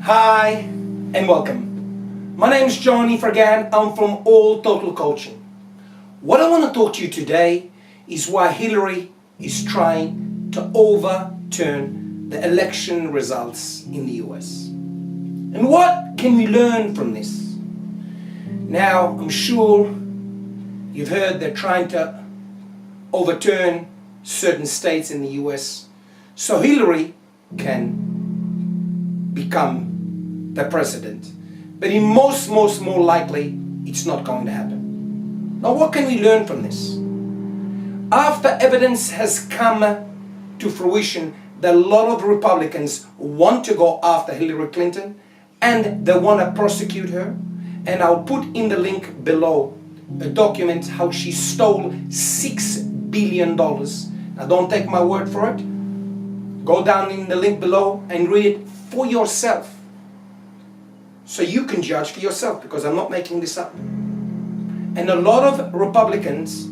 Hi and welcome. My name is Johnny Fragan. I'm from All Total Coaching. What I want to talk to you today is why Hillary is trying to overturn the election results in the US. And what can we learn from this? Now, I'm sure you've heard they're trying to overturn certain states in the US so Hillary can become the president. But in most more likely, it's not going to happen. Now, what can we learn from this? After evidence has come to fruition that a lot of Republicans want to go after Hillary Clinton and they want to prosecute her, and I'll put in the link below a document how she stole $6 billion. Now, don't take my word for it. Go down in the link below and read it for yourself. So you can judge for yourself, because I'm not making this up. And a lot of Republicans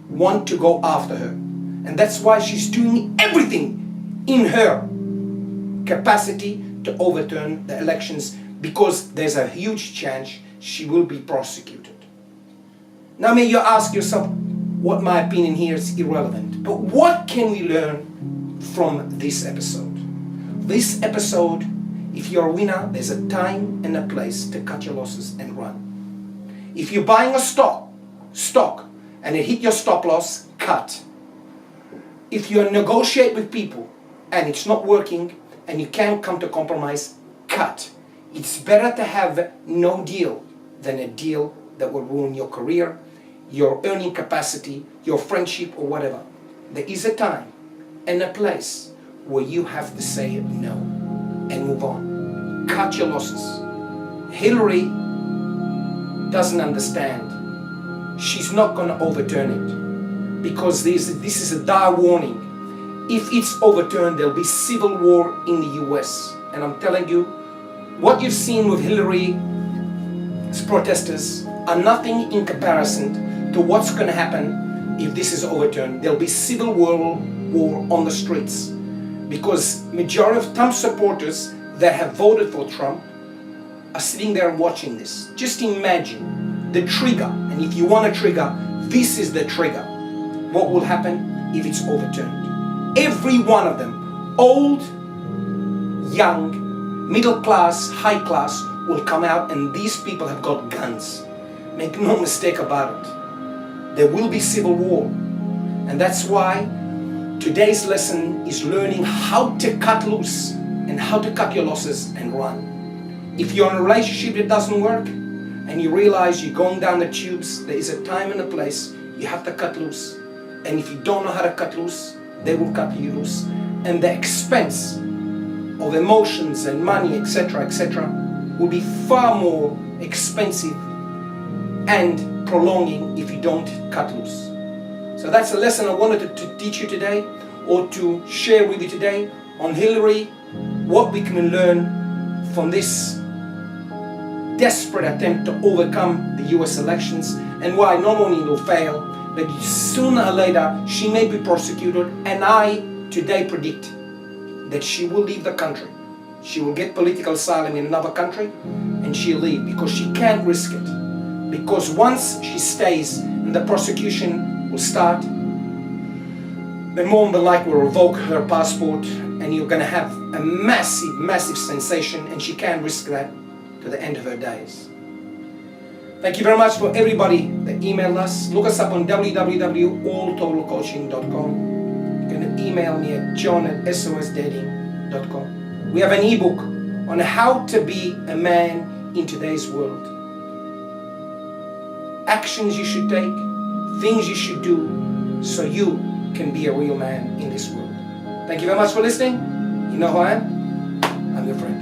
want to go after her. And that's why she's doing everything in her capacity to overturn the elections, because there's a huge chance she will be prosecuted. Now, may you ask yourself, what my opinion here is irrelevant. But what can we learn from this episode? This episode, if you're a winner, there's a time and a place to cut your losses and run. If you're buying a stock, and it hit your stop loss, cut. If you negotiate with people and it's not working and you can't come to compromise, cut. It's better to have no deal than a deal that will ruin your career, your earning capacity, your friendship, or whatever. There is a time and a place where you have to say no and move on. Cut your losses. Hillary doesn't understand. She's not going to overturn it, because this is a dire warning. If it's overturned, there'll be civil war in the US. And I'm telling you, what you've seen with Hillary's protesters are nothing in comparison to what's going to happen if this is overturned. There'll be civil war on the streets, because majority of Trump supporters that have voted for Trump are sitting there and watching this. Just imagine the trigger, and if you want a trigger, this is the trigger. What will happen if it's overturned? Every one of them, old, young, middle class, high class, will come out, and these people have got guns. Make no mistake about it. There will be civil war. And that's why today's lesson is learning how to cut loose and how to cut your losses and run. If you're in a relationship that doesn't work and you realize you're going down the tubes, there is a time and a place you have to cut loose. And if you don't know how to cut loose, they will cut you loose. And the expense of emotions and money, etc., will be far more expensive and prolonging if you don't cut loose. So that's a lesson I wanted to teach you today, or to share with you today on Hillary, what we can learn from this desperate attempt to overcome the US elections, and why not only it will fail, but sooner or later she may be prosecuted. And I today predict that she will leave the country. She will get political asylum in another country and she'll leave, because she can't risk it. Because once she stays and the prosecution will start, then more than likely will revoke her passport, and you're going to have a massive sensation, and she can't risk that to the end of her days. Thank you very much for everybody that emailed us. Look us up on www.alltotalcoaching.com. You can email me at john@sosdating.com. We have an ebook on how to be a man in today's world. Actions you should take, things you should do, so you can be a real man in this world. Thank you very much for listening. You know who I am? I'm your friend.